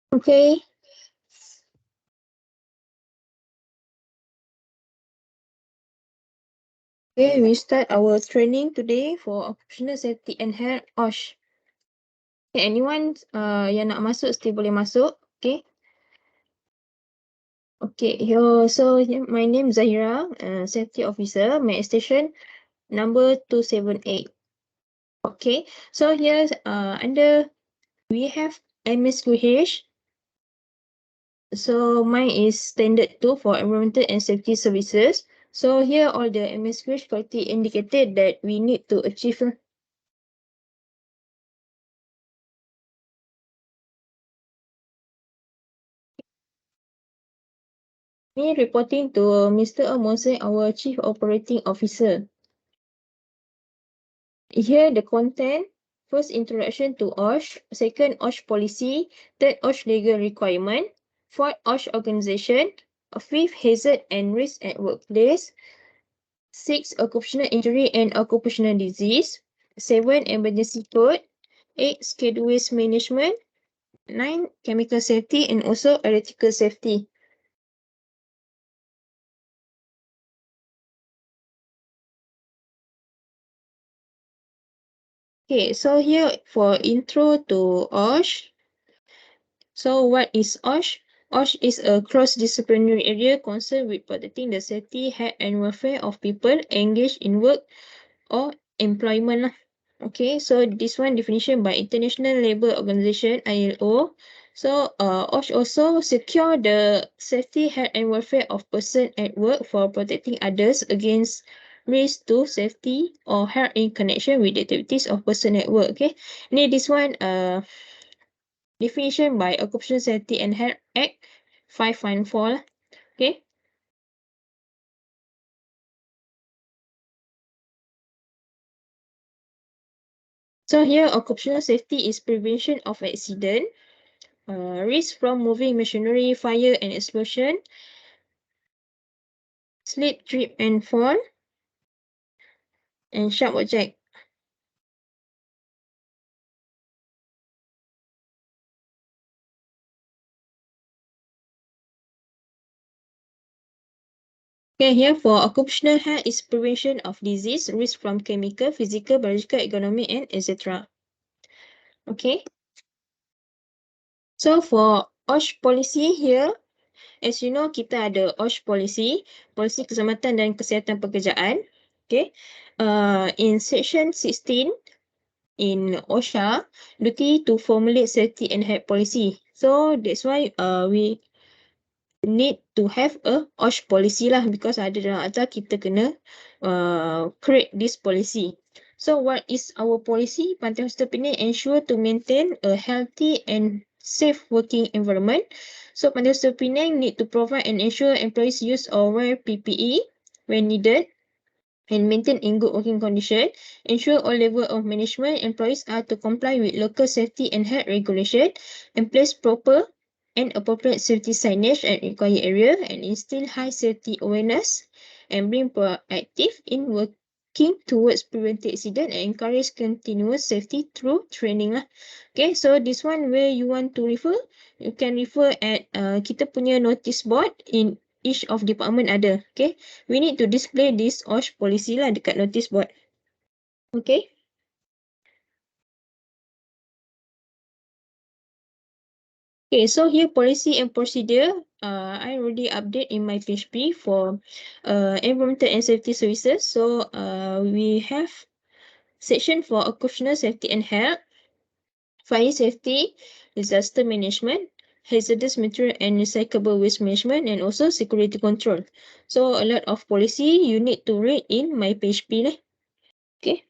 Okay. Okay, we start our training today for Occupational Safety and Health OSH. Okay, anyone yang nak masuk still boleh masuk. Okay. Okay, my name is Zahira, Safety Officer, my station number 278. Okay, so here we have MSQH. So mine is standard 2 for environmental and safety services. So here all the MSQH quality indicated that we need to achieve. Me reporting to Mr. Amose, our Chief Operating Officer. Here the content: first, introduction to OSH; second, OSH policy; third, OSH legal requirement; fourth, OSH organization; fifth, hazard and risk at workplace; six, occupational injury and occupational disease; seven, emergency code; eight, schedule waste management; nine, chemical safety and also electrical safety. Okay, so here for intro to OSH. So what is OSH? OSH is a cross-disciplinary area concerned with protecting the safety, health and welfare of people engaged in work or employment. Okay, so this one definition by International Labour Organization, ILO. So OSH also secure the safety, health and welfare of person at work for protecting others against risk to safety or health in connection with the activities of person at work. Okay, this one definition by Occupational Safety and Health Act 514. Okay. So here, occupational safety is prevention of accident, risk from moving machinery, fire and explosion, slip, trip and fall, and sharp object. Okay, here for occupational health is prevention of disease, risk from chemical, physical, biological, economic, and etc. Okay. So for OSH policy here, as you know, kita ada OSH policy, polisi keselamatan dan kesihatan pekerjaan. Okay. In section 16 in OSHA, duty to formulate safety and health policy. So that's why we need to have a OSH policy lah, because ada dalam akta kita kena create this policy. So what is our policy? Pantai Hospital Penang ensure to maintain a healthy and safe working environment. So Pantai Hospital Penang need to provide and ensure employees use or wear PPE when needed and maintain in good working condition. Ensure all level of management employees are to comply with local safety and health regulation and place proper and appropriate safety signage at required area and instill high safety awareness and bring proactive in working towards preventing accident and encourage continuous safety through training lah. Okay, so this one where you want to refer, you can refer at kita punya notice board in each of department ada. Okay, we need to display this OSH policy lah dekat notice board. Okay. Okay, so here policy and procedure, I already update in my PHP for environmental and safety services. So we have section for occupational safety and health, fire safety, disaster management, hazardous material and recyclable waste management, and also security control. So a lot of policy you need to read in my PHP lah. Okay.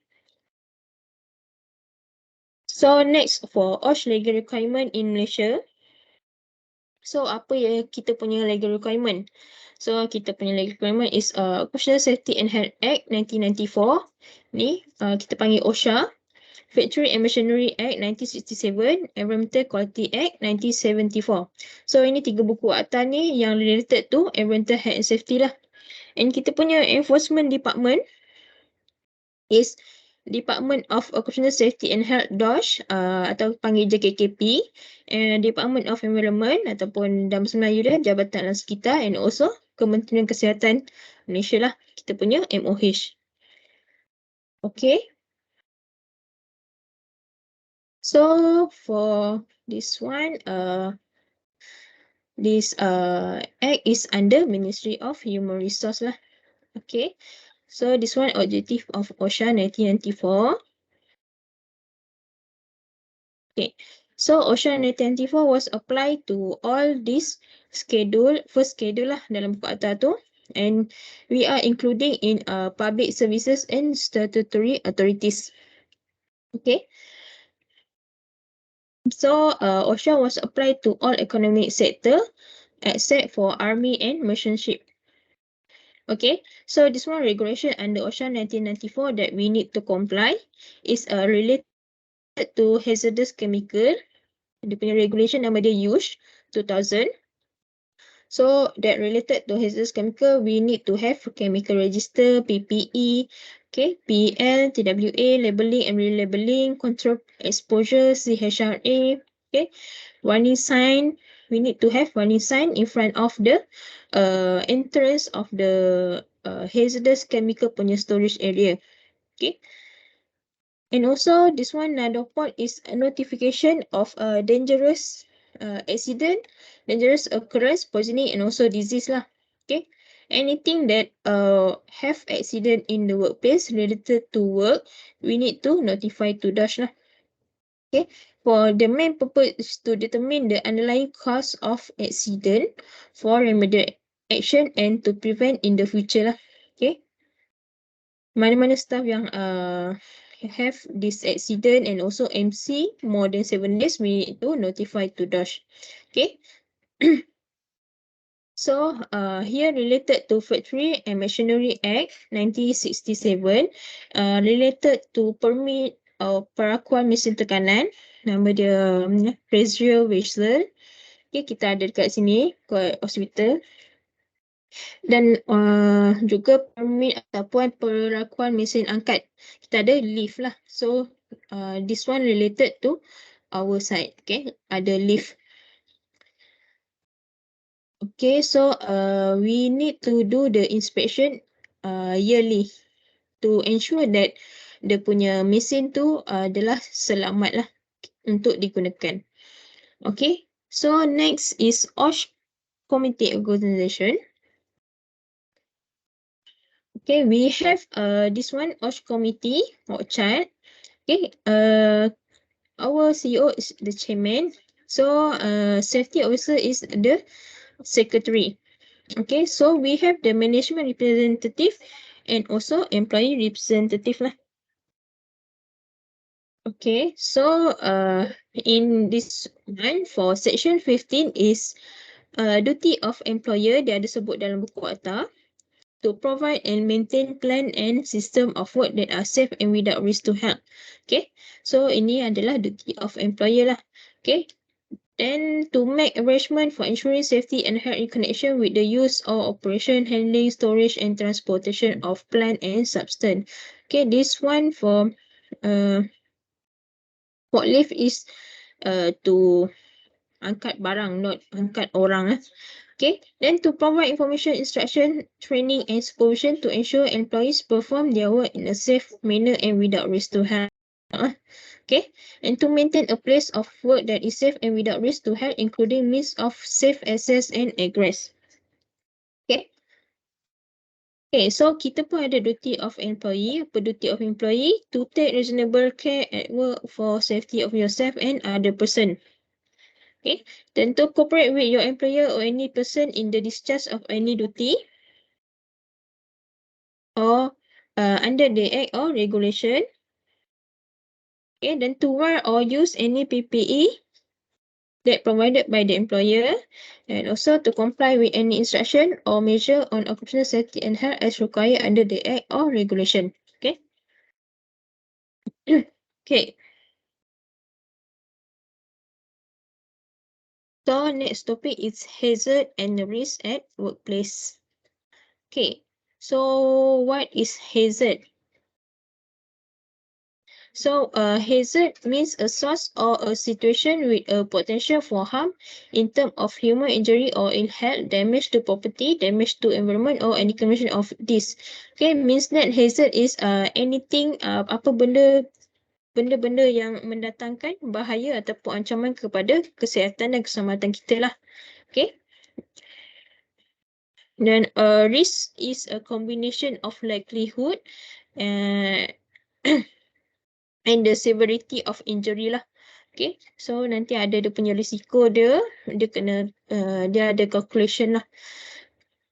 So next for OSH legal requirement in Malaysia. So apa yang kita punya legal requirement? So kita punya legal requirement is Occupational Safety and Health Act 1994. Ni kita panggil OSHA. Factory and Machinery Act 1967, Environmental Quality Act 1974. So ini tiga buku akta ni yang related to environmental health and safety lah. And kita punya enforcement department is Department of Occupational Safety and Health (DOSH) atau panggil JKKP, Department of Environment ataupun dalam Melayu dia Jabatan Alam Sekitar, and also Kementerian Kesihatan Malaysia lah, kita punya MOH. Okay. So for this one, this act is under Ministry of Human Resource lah. Okay. So this one objective of OSHA 1994. Okay. So OSHA 1994 was applied to all this first schedule lah dalam buku akta tu, and we are including in public services and statutory authorities. Okay. So OSHA was applied to all economic sector except for army and merchant ship. Okay, so this one regulation under OSHA 1994 that we need to comply is related to hazardous chemical. Dia punya regulation nama dia USH 2000. So that related to hazardous chemical, we need to have chemical register, PPE, okay, PL, TWA, labeling and relabeling, control exposure, CHRA, okay, warning sign. We need to have warning sign in front of the entrance of the hazardous chemical punya storage area. Okay. And also this one another point is a notification of a dangerous accident, dangerous occurrence, poisoning, and also disease lah. Okay. Anything that have accident in the workplace related to work, we need to notify to DOSH lah. Okay, for the main purpose is to determine the underlying cause of accident for remedial action and to prevent in the future lah. Okay, mana-mana staff yang have this accident and also MC more than 7 days, we need to notify to DOSH. Okay. So here related to Factory and Machinery Act 1967, related to permit perakuan mesin tekanan, nama dia pressure vessel. Okay, kita ada dekat sini kat hospital. Dan juga permit ataupun perakuan mesin angkat. Kita ada lift lah. So this one related to our side. Okay, ada lift. Okay, so we need to do the inspection yearly to ensure that dia punya mesin tu adalah selamat lah untuk digunakan. Okay, so next is OSH Committee Organization. Okay, we have this one OSH Committee or chart. Okay, our CEO is the chairman. So safety officer is the secretary. Okay, so we have the management representative and also employee representative lah. Okay, so in this one for section 15 is duty of employer, dia ada sebut dalam buku akta, to provide and maintain plan and system of work that are safe and without risk to health. Okay, so ini adalah duty of employer lah. Okay, then to make arrangement for ensuring safety and health in connection with the use or operation, handling, storage and transportation of plant and substance. Okay, this one for forklift is to angkat barang, not angkat orang. Okay, then to provide information, instruction, training and supervision to ensure employees perform their work in a safe manner and without risk to health. Okay, and to maintain a place of work that is safe and without risk to health, including means of safe access and egress. Okay. Okay, so kita pun ada duty of employee. Apa duty of employee? To take reasonable care at work for safety of yourself and other person. Okay, then to cooperate with your employer or any person in the discharge of any duty or under the act or regulation. Okay, then to wear or use any PPE that provided by the employer, and also to comply with any instruction or measure on occupational safety and health as required under the act or regulation. Okay. Okay. So next topic is hazard and risk at workplace. Okay. So what is hazard? So hazard means a source or a situation with a potential for harm in terms of human injury or ill health, damage to property, damage to environment or any combination of this. Okay, means that hazard is anything apa benda-benda yang mendatangkan bahaya ataupun ancaman kepada kesihatan dan keselamatan kita lah. Okay. Then risk is a combination of likelihood uh, and the severity of injury lah. Okay, so nanti ada dia punya risiko dia kena dia ada calculation lah.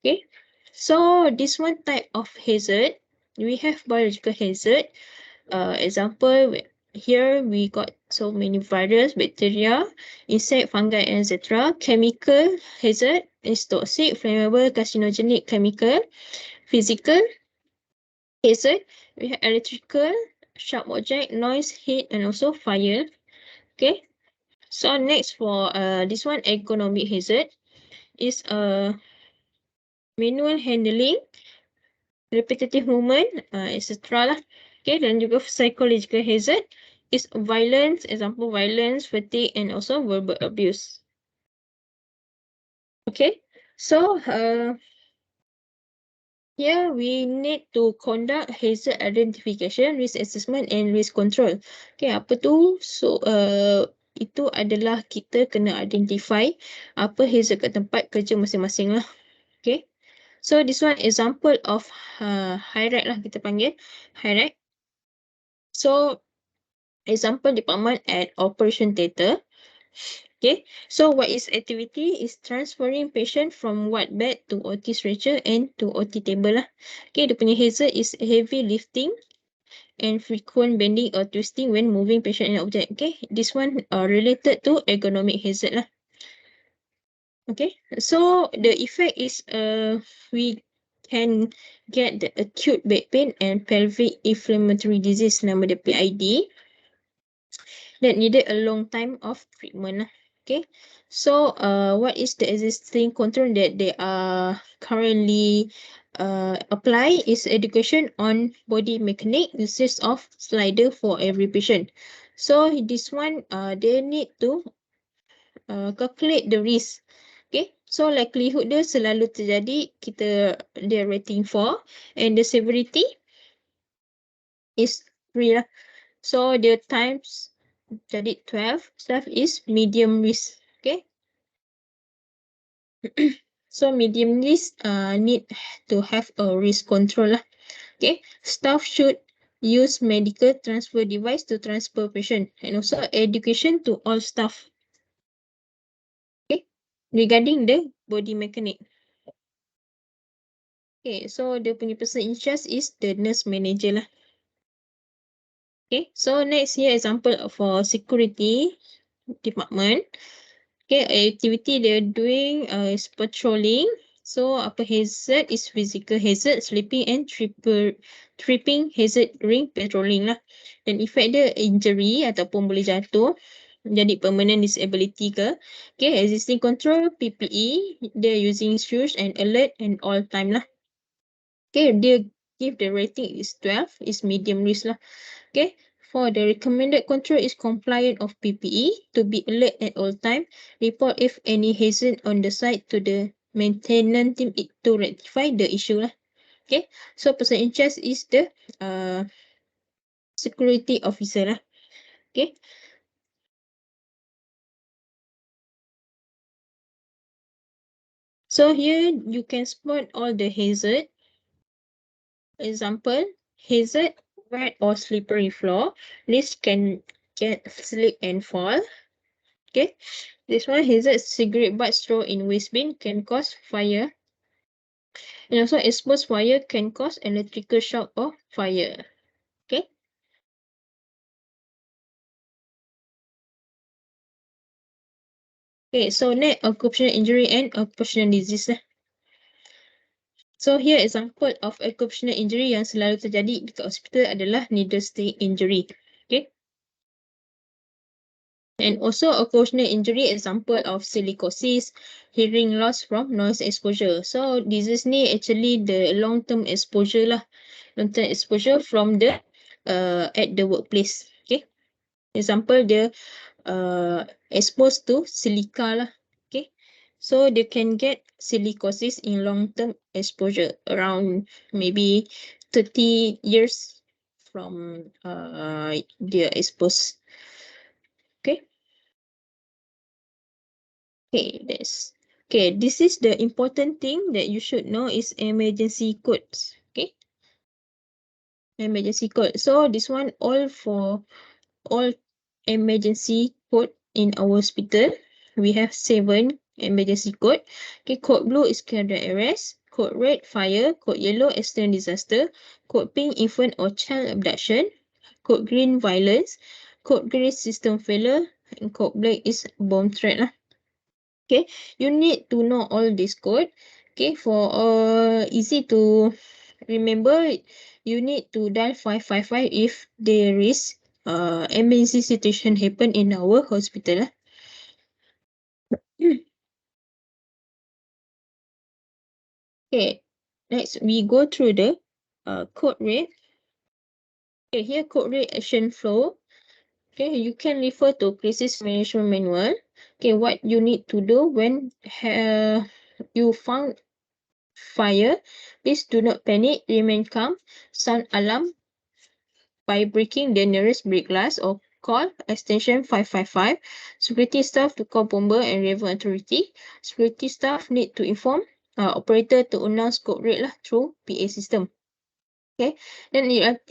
Okay, so this one type of hazard, we have biological hazard. Example, here we got so many virus, bacteria, insect, fungi, etc. Chemical hazard is toxic, flammable, carcinogenic chemical. Physical hazard, we have electrical, sharp object, noise, heat, and also fire. Okay. So next for this one, economic hazard is manual handling, repetitive movement, etc. lah. Okay, dan juga psychological hazard is violence, example violence, fatigue, and also verbal abuse. Okay, so here we need to conduct hazard identification, risk assessment, and risk control. Okay, apa tu? So itu adalah kita kena identify apa hazard kat tempat kerja masing-masing lah. Okay. So this one example of high rate lah kita panggil high rate. So example department at operation theatre. Okay. So what is activity is transferring patient from ward bed to OT stretcher and to OT table lah. Okay. The punya hazard is heavy lifting and frequent bending or twisting when moving patient and object. Okay. This one related to ergonomic hazard lah. Okay, so the effect is we can get the acute back pain and pelvic inflammatory disease, nama dia PID, that needed a long time of treatment. Okay, so what is the existing control that they are currently apply is education on body mechanic, usage of slider for every patient. So this one they need to calculate the risk. Okay, so likelihood dia selalu terjadi, dia rating 4 and the severity is 3 lah. So the times jadi 12 is medium risk. Okay, so medium risk need to have a risk control lah. Okay, staff should use medical transfer device to transfer patient and also education to all staff. Okay, regarding the body mechanic. Okay, so dia punya person in charge is the nurse manager lah. Okay, so next here example for security department. Okay, activity they're doing is patrolling. So apa hazard is physical hazard, sleeping and tripping hazard during patrolling lah. Dan effect dia injury ataupun boleh jatuh, jadi permanent disability ke. Okay, existing control PPE, they're using shoes and alert and all time lah. Okay, dia give the rating is 12, is medium risk lah. Okay, for the recommended control is compliant of PPE, to be alert at all time, report if any hazard on the site to the maintenance team to rectify the issue lah. Okay, so person in charge is the security officer lah. Okay. So here you can spot all the hazard. Example, hazard, wet or slippery floor. This can get slip and fall. Okay, this one hazard, cigarette butt straw in waste bin can cause fire. And also exposed wire can cause electrical shock or fire. Okay. Okay, so next occupational injury and occupational disease lah. So here example of occupational injury yang selalu terjadi dekat hospital adalah needle stick injury. Okay. And also occupational injury example of silicosis, hearing loss from noise exposure. So disease ni actually the long term exposure lah. Long term exposure from the at the workplace. Example, dia exposed to silica lah. Okay. So they can get silicosis in long-term exposure around maybe 30 years from their exposed. Okay. Okay, this is the important thing that you should know is emergency codes. Okay. Emergency code. So this one all for all emergency code in our hospital. We have 7 emergency code. Okay, code blue is cardiac arrest, code red fire, code yellow external disaster, code pink infant or child abduction, code green violence, code grey system failure, and code black is bomb threat lah. Okay, you need to know all this code. Okay, for easy to remember, you need to dial 555 if there is emergency situation happen in our hospital. Okay, next we go through the code red. Okay, here code red action flow. Okay, you can refer to crisis management manual. Okay, what you need to do when you found fire, please do not panic, remain calm, sound alarm by breaking the nearest break glass or call extension 555. Security staff to call bomber and river authority. Security staff need to inform operator to announce code red lah through PA system. Okay, then ERT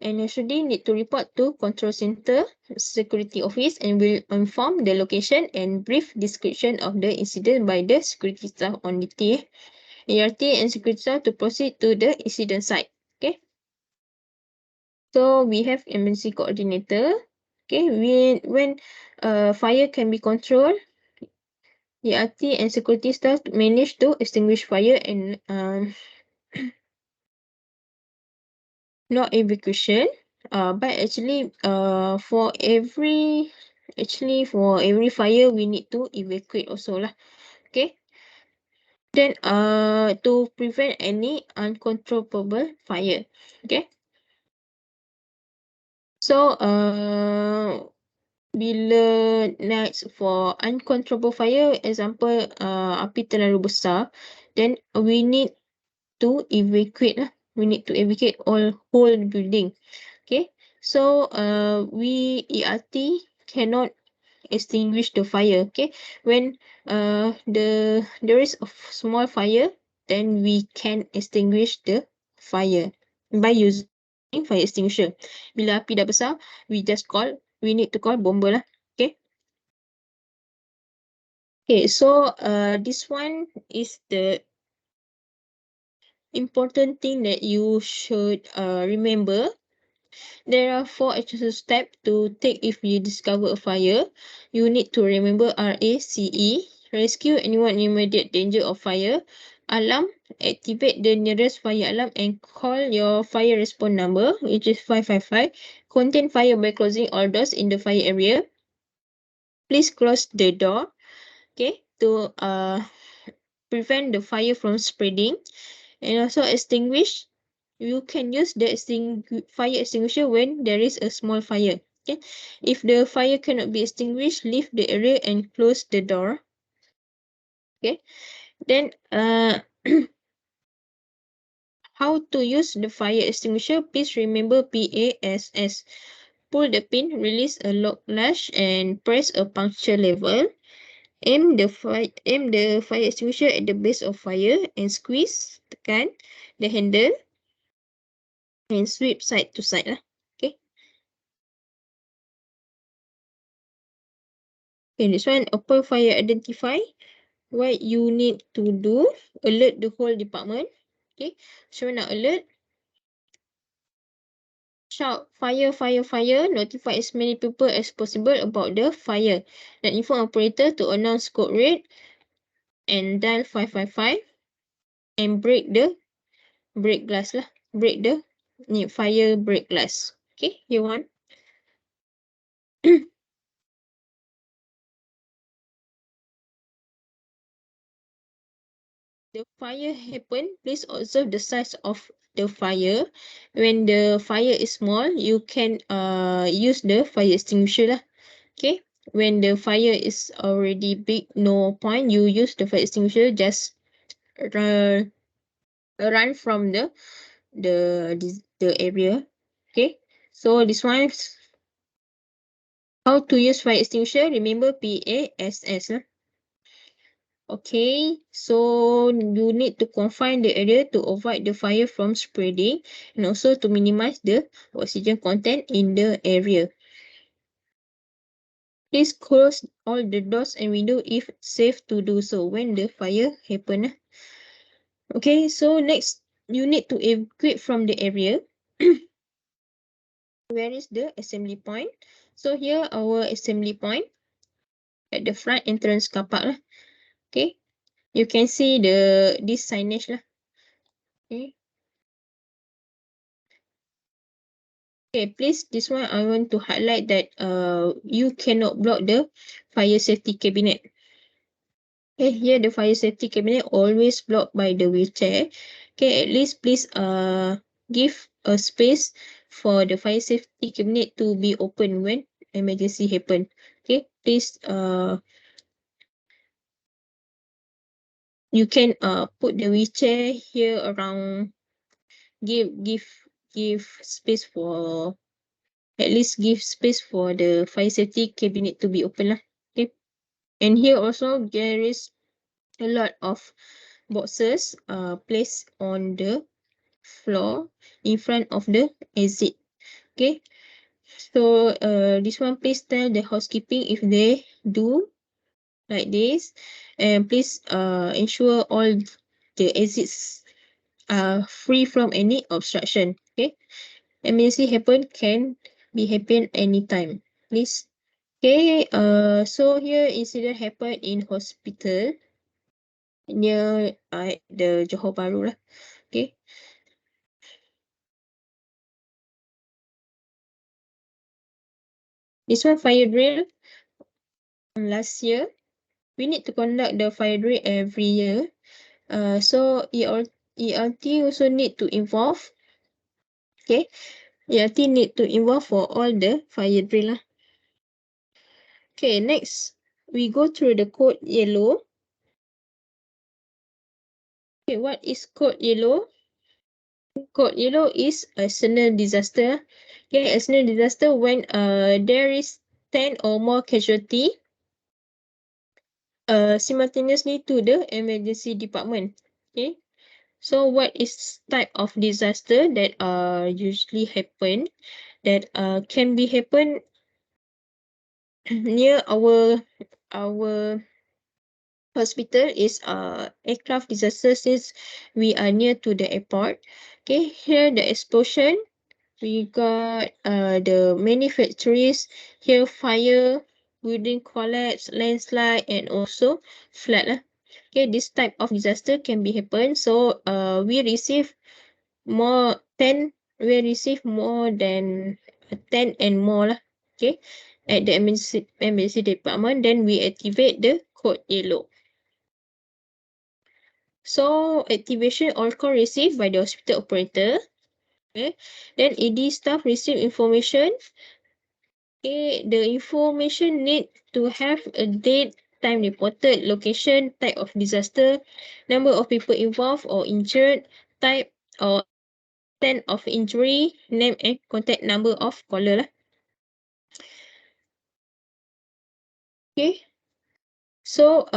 and SOD need to report to control center security office and will inform the location and brief description of the incident by the security staff on duty. ERT and security staff to proceed to the incident site. Okay. So we have emergency coordinator. Okay, when fire can be controlled, ERT and security staff manage to extinguish fire and not evacuation. But actually for every fire we need to evacuate also lah. Okay. Then to prevent any uncontrollable fire. Okay. So bila next for uncontrollable fire, example api terlalu besar, then we need to evacuate lah. We need to evacuate all whole building. Okay, so we ERT cannot extinguish the fire. Okay, when there is a small fire, then we can extinguish the fire by using fire extinguisher. Bila api dah besar, we need to call bomber lah. Okay. Okay, so this one is the important thing that you should remember. There are 4 actual steps to take if you discover a fire. You need to remember RACE, rescue anyone in immediate danger of fire. Alarm, activate the nearest fire alarm and call your fire response number, which is 555. Contain fire by closing all doors in the fire area. Please close the door, okay, to prevent the fire from spreading. And also extinguish. You can use the fire extinguisher when there is a small fire. Okay. If the fire cannot be extinguished, leave the area and close the door. Okay. Then how to use the fire extinguisher? Please remember PASS. Pull the pin, release a lock latch, and press a puncture level. Aim the fire extinguisher at the base of fire and squeeze, tekan the handle and sweep side to side lah. Okay. Okay, this one upon fire identify. What you need to do, alert the whole department. Okay, so now alert. Shout fire, fire, fire. Notify as many people as possible about the fire. Then inform operator to announce code red and dial 555 and break the break glass lah. Break the fire break glass. Okay, you want? The fire happen, please observe the size of the fire. When the fire is small, you can use the fire extinguisher lah. Okay. When the fire is already big, no point you use the fire extinguisher. Just run from the area. Okay. So this one, how to use fire extinguisher? Remember PASS. Okay, so you need to confine the area to avoid the fire from spreading and also to minimize the oxygen content in the area. Please close all the doors and windows if safe to do so when the fire happen. Okay, so next you need to evacuate from the area. Where is the assembly point? So here our assembly point at the front entrance car park lah. Okay, you can see this signage lah. Okay. Okay, please, this one I want to highlight that you cannot block the fire safety cabinet. Okay, here the fire safety cabinet always blocked by the wheelchair. Okay, at least please give a space for the fire safety cabinet to be open when emergency happen. Okay, please you can put the wheelchair here around, give space for, at least give space for the fire safety cabinet to be open lah. Okay. And here also there is a lot of boxes placed on the floor in front of the exit. Okay. So this one, please tell the housekeeping if they do like this, and please ensure all the exits are free from any obstruction. Okay. Emergency can be happen anytime. Please. Okay, so here incident happened in hospital near the Johor Bahru lah. Okay. This one fire drill last year. We need to conduct the fire drill every year. So ELT also need to involve. Okay. ELT need to involve for all the fire drill lah. Okay, next we go through the code yellow. Okay, what is code yellow? Code yellow is external disaster. Okay, external disaster when there is 10 or more casualty simultaneously to the emergency department. Okay, so what is type of disaster that usually happen, that can be happen near our hospital is aircraft disaster, since we are near to the airport. Okay, here the explosion, we got the many factories here, fire, building collapse, landslide, and also flood lah. Okay, this type of disaster can be happen. So we receive we receive more than 10 and more lah. Okay, at the emergency department, then we activate the code yellow. So activation all call received by the hospital operator. Okay, then AD staff receive information. Okay, the information need to have a date, time reported, location, type of disaster, number of people involved or injured, type or extent of injury, name and contact number of caller lah. Okay. So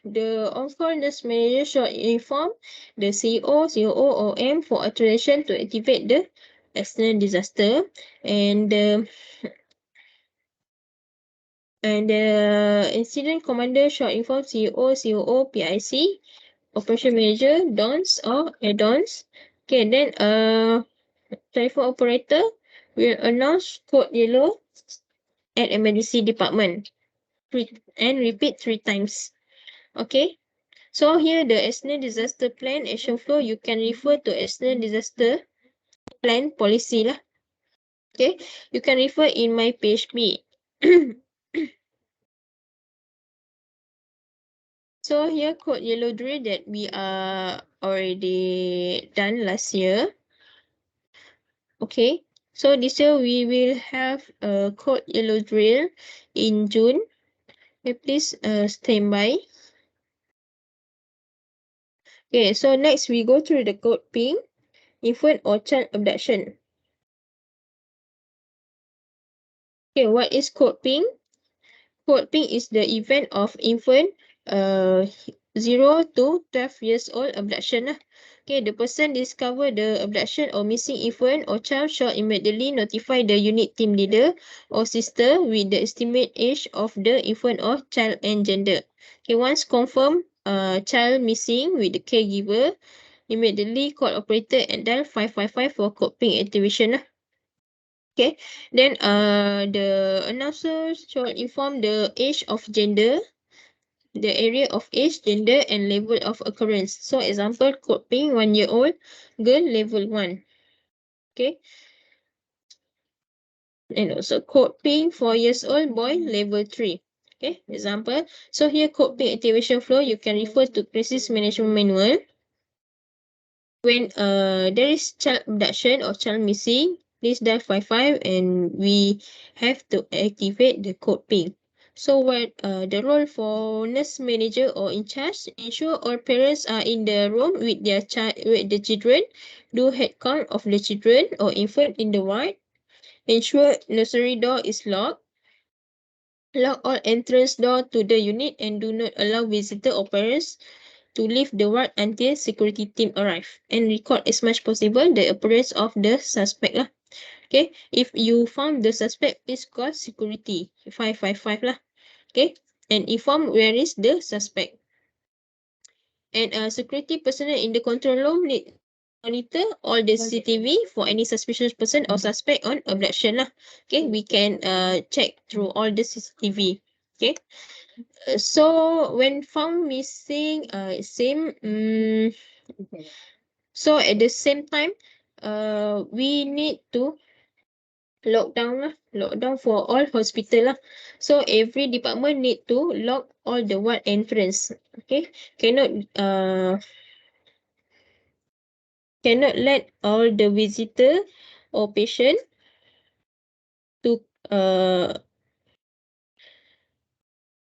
the on-call nurse manager should inform the CEO, COO, OM for authorization to activate the external disaster, and the incident commander shall inform CEO, COO, PIC, operation manager, dons or add-ons. Okay, then telephone operator will announce code yellow at emergency department and repeat 3 times. Okay. So here the external disaster plan action flow, you can refer to external disaster plan policy lah. Okay, you can refer in my page B. So here code yellow drill that we are already done last year. Okay, so this year we will have a code yellow drill in June. Okay, please stand by. Okay, so next we go through the code pink, infant or child abduction. Okay, what is code pink? Code pink is the event of infant uh 0 to 12 years old abduction lah. Okay, the person discover the abduction or missing infant or child shall immediately notify the unit team leader or sister with the estimate age of the infant or child and gender. Okay, once confirmed child missing with the caregiver, immediately call operator and dial 555 for code pink activation lah. Okay, then the announcer shall inform the age of gender, the area of age, gender, and level of occurrence. So example, code pink 1 year old girl level 1. Okay, and also code pink 4 years old boy level 3. Okay, example. So here code pink activation flow, you can refer to crisis management manual. When there is child abduction or child missing, please dial 55 and we have to activate the code pink. So what the role for nurse manager or in charge, ensure all parents are in the room with their child with the children, do head count of the children or infant in the ward, ensure nursery door is locked, lock all entrance door to the unit and do not allow visitor or parents to leave the ward until security team arrive, and record as much possible the appearance of the suspect lah. Okay, if you found the suspect, please call security 555 lah. Okay, and inform where is the suspect. And security personnel in the control room need monitor all the CCTV for any suspicious person or suspect on abduction lah. Okay, we can check through all the CCTV. Okay, so when found missing, same. So at the same time, we need to lock down for all hospital lah. So every department need to lock all the ward entrance. Okay, cannot let all the visitor or patient to uh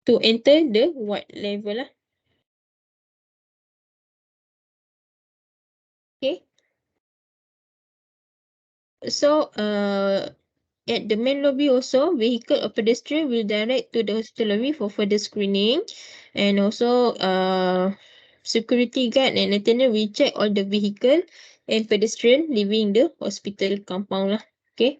to enter the ward level lah. Okay, so at the main lobby also, vehicle or pedestrian will direct to the hospital lobby for further screening, and also security guard and attendant will check all the vehicle and pedestrian leaving the hospital compound lah. Okay,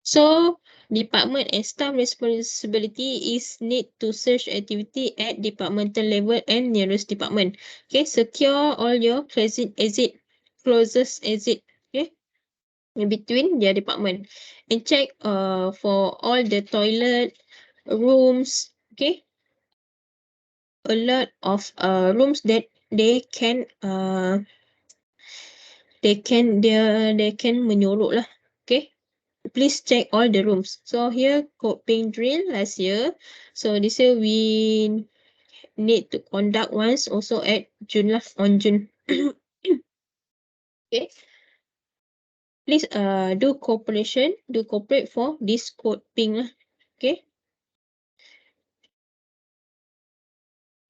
so department and staff responsibility is need to search activity at departmental level and nearest department. Okay, secure all your closest exit. Okay, in between their department, and check for all the toilet rooms. Okay, a lot of rooms that they can menyorok lah. Okay, please check all the rooms. So here code pink drill last year, so this year we need to conduct once also at June lah, on June. Okay, please do cooperate for this code pink lah. Okay.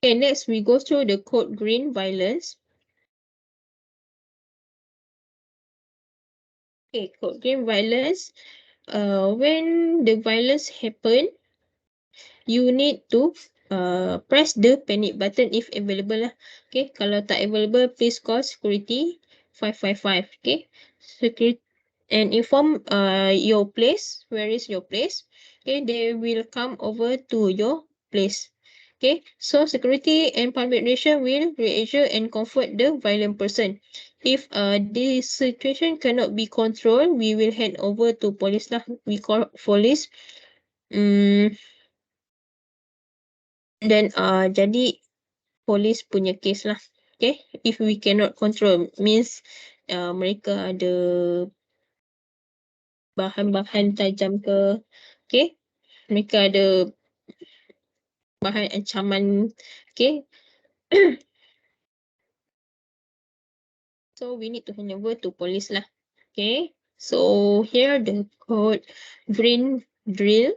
Okay, next we go through the code green violence. Okay, code green violence. When the violence happen, you need to press the panic button if available lah. Okay, kalau tak available, please call security 555. Okay, security and inform your place. Where is your place? Okay, they will come over to your place. Okay, so security and public relation will reassure and comfort the violent person. If this situation cannot be controlled, we will hand over to police lah. We call police. Then jadi police punya case lah. Okay, if we cannot control, means mereka ada bahan-bahan tajam ke. Okay, mereka ada bahan ancaman. Okay. So we need to hand over to police lah. Okay. So here the code green drill.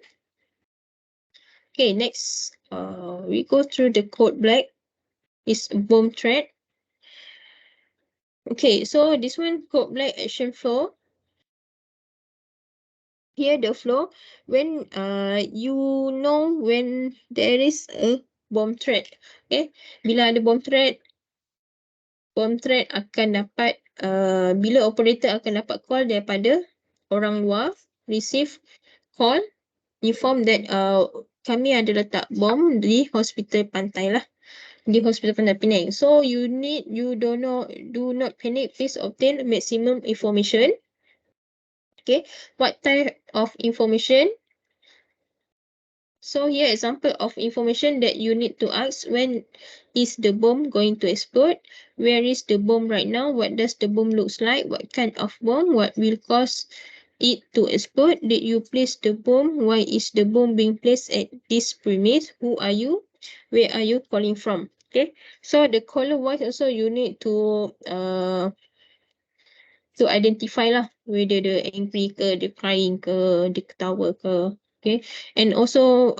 Okay, next we go through the code black is bomb threat. Okay, so this one code black action flow. Here the flow when you know when there is a bomb threat. Okay, bila ada bomb threat akan dapat bila operator akan dapat call daripada orang luar, receive call, inform that kami ada letak bom di hospital pantai lah, di hospital Pantai Penang. So you do not panic, please obtain maximum information. Okay, what type of information? So here example of information that you need to ask: when is the bomb going to explode? Where is the bomb right now? What does the bomb looks like? What kind of bomb? What will cause it to explode? Did you place the bomb? Why is the bomb being placed at this premise? Who are you? Where are you calling from? Okay, so the caller voice also you need to identify lah whether the angry ke, the crying ke, the ketawa ke. Okay, and also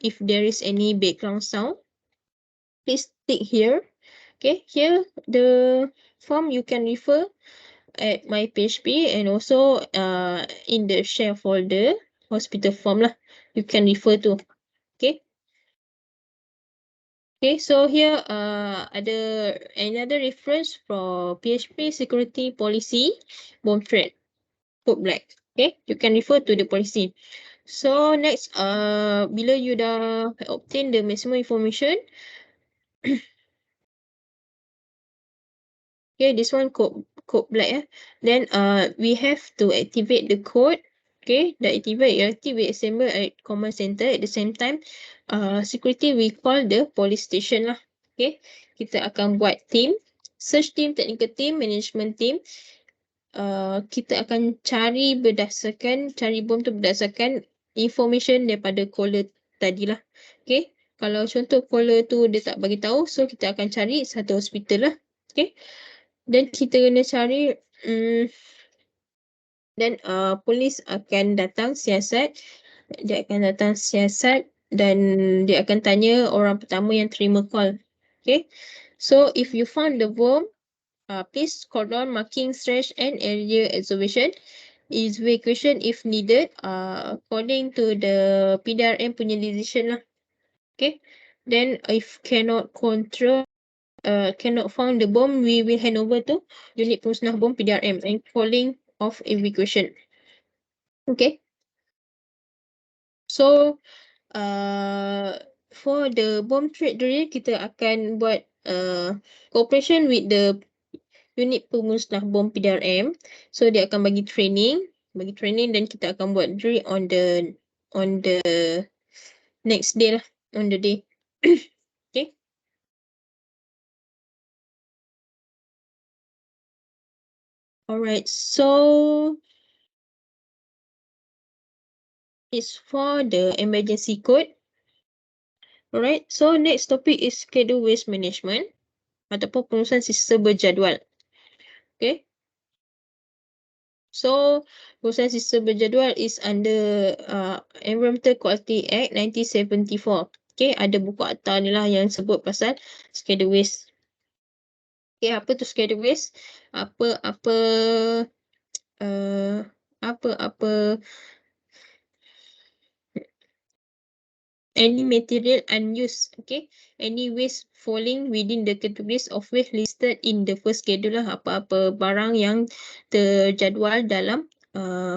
if there is any background sound, please tick here. Okay, here the form you can refer at my PHP, and also in the share folder hospital form lah you can refer to. Okay. Okay, so here ada another reference for PHP security policy bomb threat code black. Okay, you can refer to the policy. So next, bila you dah obtain the maximum information, okay, this one code black. Then we have to activate the code. Okay, the activate we assemble at command center. At the same time, security we call the police station lah. Okay, kita akan buat team, search team, technical team, management team. Kita akan cari bom tu berdasarkan information daripada caller tadi lah. Okay, kalau contoh caller tu dia tak bagi tahu, so kita akan cari satu hospital lah. Okay, dan kita kena cari dan polis akan datang siasat. Dia akan datang siasat dan dia akan tanya orang pertama yang terima call. Okay, so if you found the bomb, please cordon marking, stretch and area observation. Evacuation if needed, according to the PDRM punya decision lah. Okay, then if cannot found the bomb, we will hand over to unit pemusnah bom PDRM and calling of evacuation. Okay, so for the bomb threat drill, kita akan buat cooperation with the unit pemusnah bom PDRM. So dia akan bagi training dan kita akan buat drill on the next day lah, on the day. Okay. Alright, so it's for the emergency code. Alright, so next topic is schedule waste management ataupun pengurusan sisa berjadual. Okay. So pengurusan sisa berjadual is under Environmental Quality Act 1974. Okay, ada buku akta ni lah yang sebut pasal schedule waste. Okay, apa tu schedule waste? Apa any material unused, okay, any waste falling within the categories of waste listed in the first schedule lah, apa-apa barang yang terjadual dalam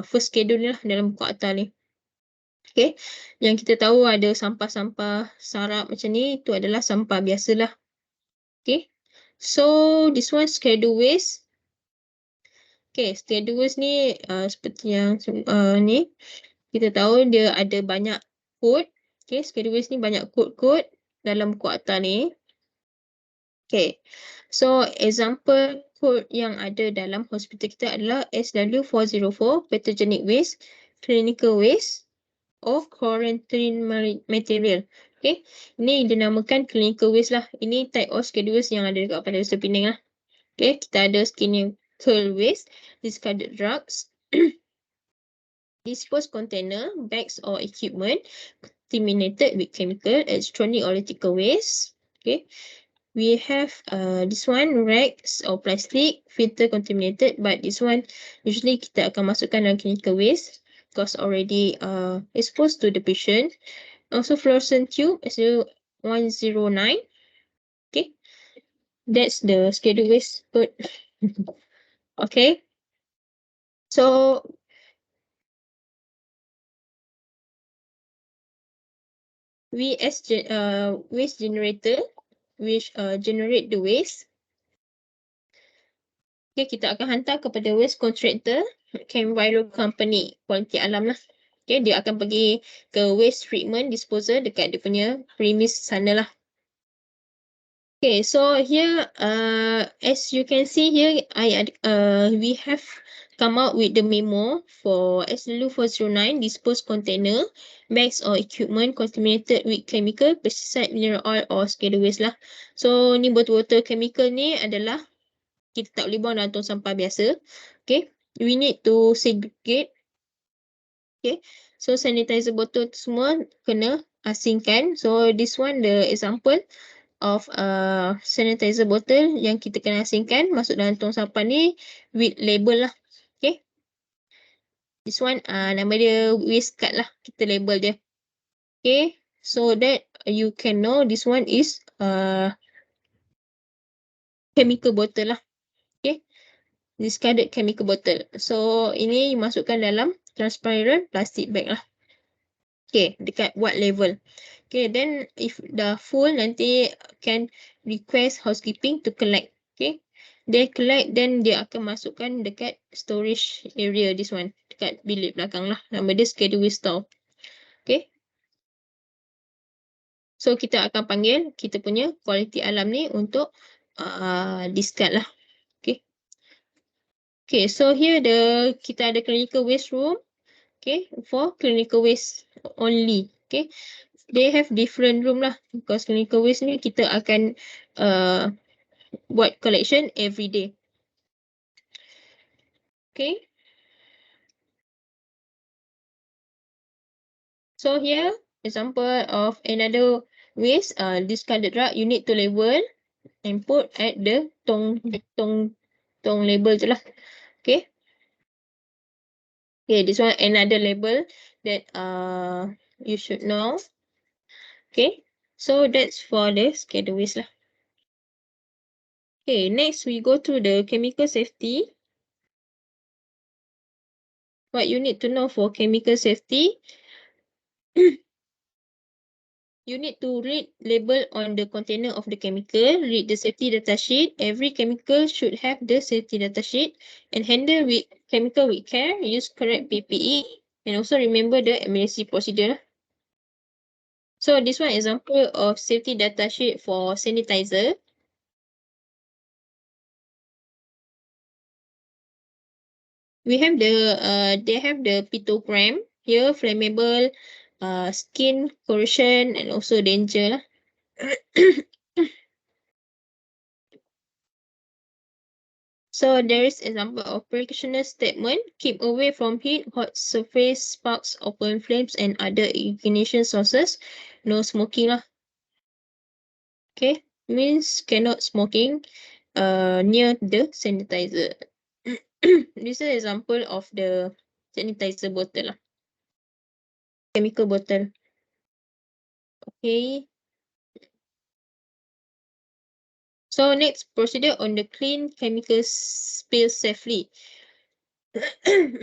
first schedule lah dalam buku akta ni. Okay, yang kita tahu ada sampah-sampah sarap macam ni, itu adalah sampah biasalah. Okay, so this one schedule waste. Okay, schedule waste ni seperti yang ni kita tahu dia ada banyak code. Okay, schedule waste ni banyak kod-kod dalam buku akta ni. Okay, so example code yang ada dalam hospital kita adalah SW404, pathogenic waste, clinical waste or quarantine material. Okay, ini dinamakan clinical waste lah. Ini type of schedule waste yang ada dekat pada usaha Penang lah. Okay, kita ada clinical waste, discarded drugs, disposed container, bags or equipment contaminated with chemical, electronic or electrical waste. Okay, we have this one, rags or plastic, filter contaminated, but this one usually kita akan masukkan dalam clinical waste because already exposed to the patient. Also fluorescent tube SU109. Okay, that's the schedule waste code. Okay, so waste generator which generate the waste. Okay, kita akan hantar kepada waste contractor, Enviro Company, kualiti alam lah. Okay, dia akan pergi ke waste treatment disposal dekat dia punya premise sana lah. Okay, so here, as you can see here, we have come out with the memo for SLU409 disposed container, bags or equipment contaminated with chemical, pesticide, mineral oil or schedule waste lah. So ni botol-botol chemical ni adalah kita tak boleh buang dalam tong sampah biasa. Okay, we need to segregate. Okay, so sanitizer botol tu semua kena asingkan. So this one the example of sanitizer bottle yang kita kena asingkan masuk dalam tong sampah ni with label lah. Okay, this one nama dia waste card lah, kita label dia. Okay, so that you can know this one is chemical bottle lah. Okay, discarded chemical bottle. So ini masukkan dalam transparent plastic bag lah. Okay, dekat what level. Okay, then if dah full nanti can request housekeeping to collect. Okay, they collect, then dia akan masukkan dekat storage area, this one, dekat bilik belakang lah. Nama dia schedule store. Okay, so kita akan panggil kita punya kualiti alam ni untuk discard lah. Okay, okay, so here kita ada clinical waste room. Okay, for clinical waste only. Okay, they have different room lah because clinical waste ni kita akan buat collection every day. Okay, so here example of another waste, discarded drug, you need to label and put at the tong label tu lah. Okay, okay, this one another label that you should know. Okay, so that's for the schedule waste lah. Okay, next we go to the chemical safety. What you need to know for chemical safety, you need to read label on the container of the chemical, read the safety data sheet. Every chemical should have the safety data sheet and handle with chemical with care, use correct PPE, and also remember the emergency procedure. So this one example of safety data sheet for sanitizer. We have they have the pictogram here, flammable, skin corrosion, and also danger lah. So there is example of precautionary statement: keep away from heat, hot surface, sparks, open flames, and other ignition sources. No smoking lah. Okay, means cannot smoking near the sanitizer. This is example of the sanitizer bottle lah. Chemical bottle. Okay. So next, procedure on the clean chemicals spill safely.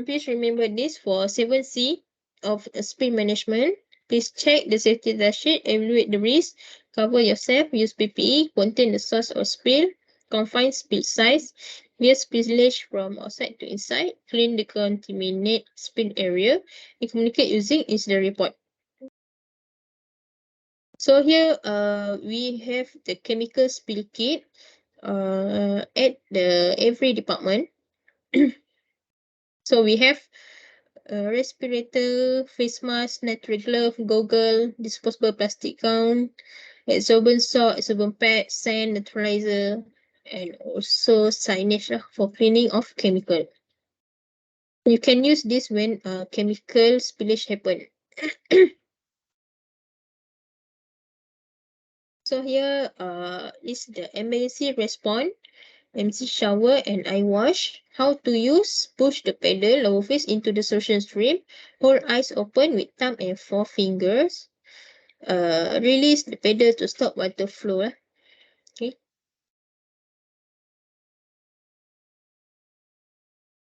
Please remember this for 7C of spill management. Please check the safety data sheet, evaluate the risk, cover yourself, use PPE, contain the source of spill, confine spill size, clear spillage from outside to inside, clean the contaminated spill area, and communicate using incident report. So here we have the chemical spill kit at every department. So we have respirator, face mask, nitrate glove, goggle, disposable plastic gown, absorbent salt, absorbent pad, sand, neutralizer, and also signage for cleaning of chemical. You can use this when chemical spillage happen. So here is the emergency response, emergency shower and eye wash. How to use: push the pedal lower face into the solution stream, hold eyes open with thumb and four fingers. Release the pedal to stop water flow. Okay.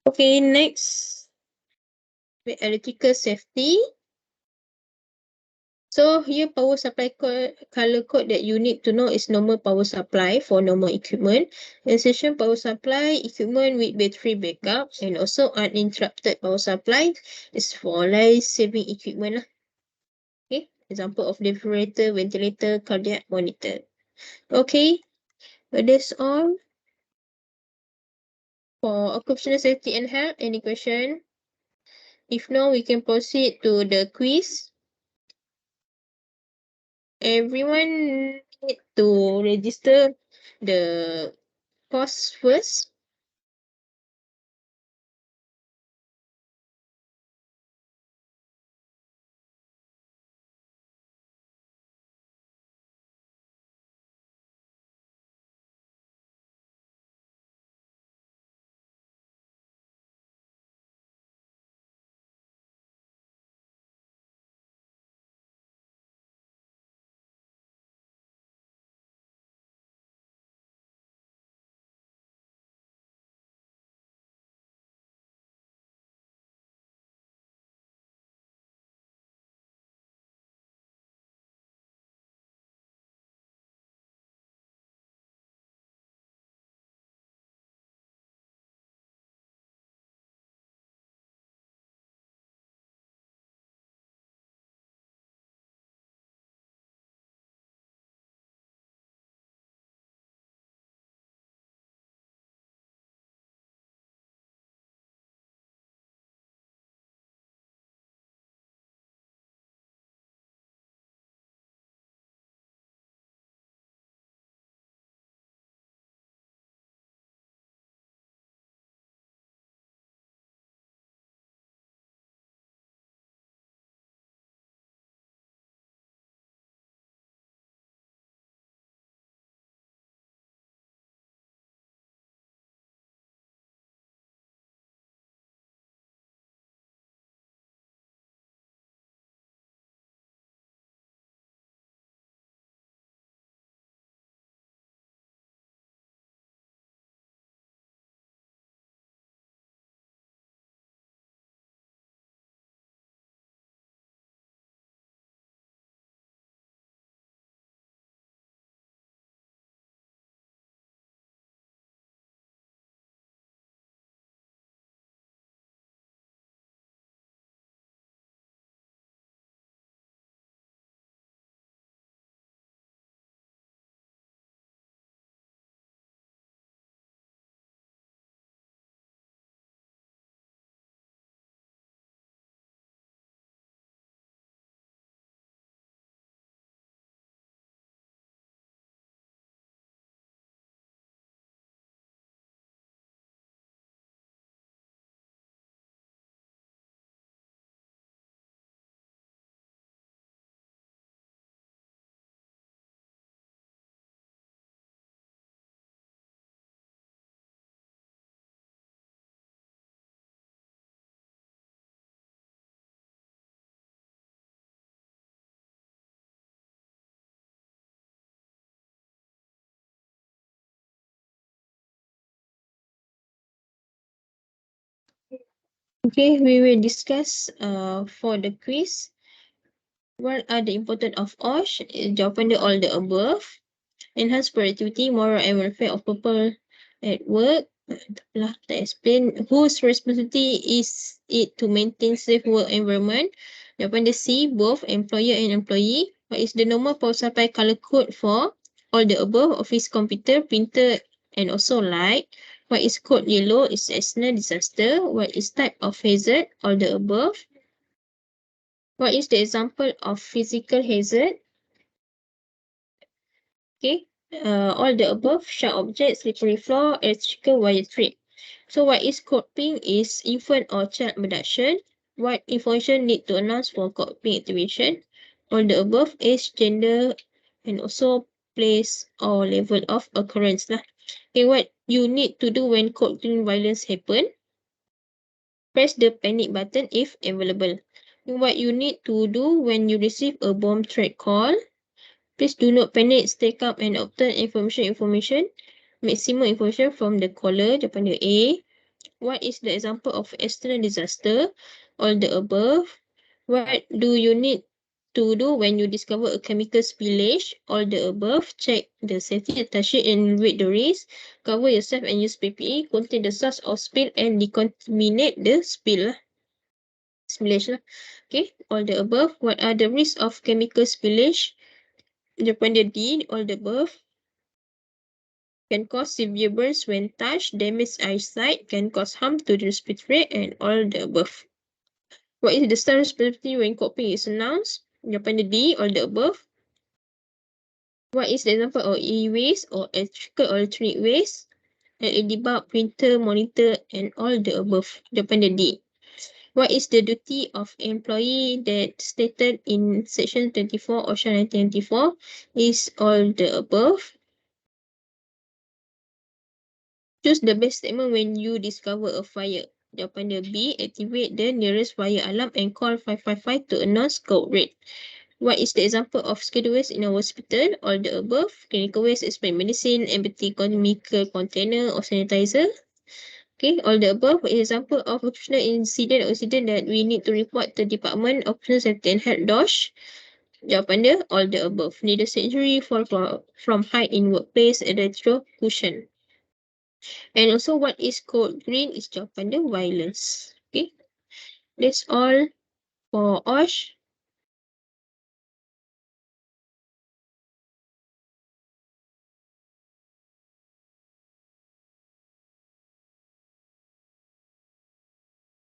Okay, next, with electrical safety. So here power supply color code that you need to know is normal power supply for normal equipment, essential power supply equipment with battery backup, and also uninterrupted power supply is for life saving equipment. Okay, example of defibrillator, ventilator, cardiac monitor. Okay, that's all for occupational safety and health. Any question? If no, we can proceed to the quiz. Everyone need to register the course first. Okay, we will discuss for the quiz. What are the importance of OSH? Jawapan dia all the above. Enhance productivity, moral and welfare of people at work. Tak explain. Whose responsibility is it to maintain safe work environment? Jawapan dia C, both employer and employee. What is the normal power supply color code for all the above? Office computer, printer and also light. What is code yellow is external disaster. What is type of hazard? All the above. What is the example of physical hazard? Okay, all the above: sharp objects, slippery floor, electrical wire trip. So what is code pink is infant or child abduction. What information need to announce for code pink activation? All the above: age, gender, and also place or level of occurrence lah. Okay, what you need to do when code pink violence happen? Press the panic button if available. What you need to do when you receive a bomb threat call? Please do not panic, stay calm and obtain information. Maximum information from the caller. Jawapan dia A. What is the example of external disaster? All the above. What do you need to do when you discover a chemical spillage? All the above. Check the safety attaché and read the risk. Cover yourself and use PPE. Contain the source of spill and decontaminate the spill. Spillage lah. Okay, all the above. What are the risks of chemical spillage? Jawapan dia D, all the above. Can cause severe burns when touched, damage eyesight, can cause harm to the respiratory, and all the above. What is the star responsibility when coping is announced? Jawapan dia D, all the above. What is the example of e-waste or electrical or electronic waste? LED bulb, printer, monitor, and all the above. Jawapan dia D. What is the duty of employee that stated in section 24 OSH 1994? Is all the above. Choose the best statement when you discover a fire. Jawapan dia B. Activate the nearest fire alarm and call 555 to announce code red. What is the example of scheduled waste in a hospital? All the above. Clinical waste, expired medicine, empty chemical container or sanitizer. Okay, all the above. Example of occupational incident or accident that we need to report to Department of Occupational Safety and Health DOSH. Jawapan dia all the above. Needless injury, fall from height in workplace, electrocution. And also what is code green is jawapan dia violence. Okay, that's all for OSH.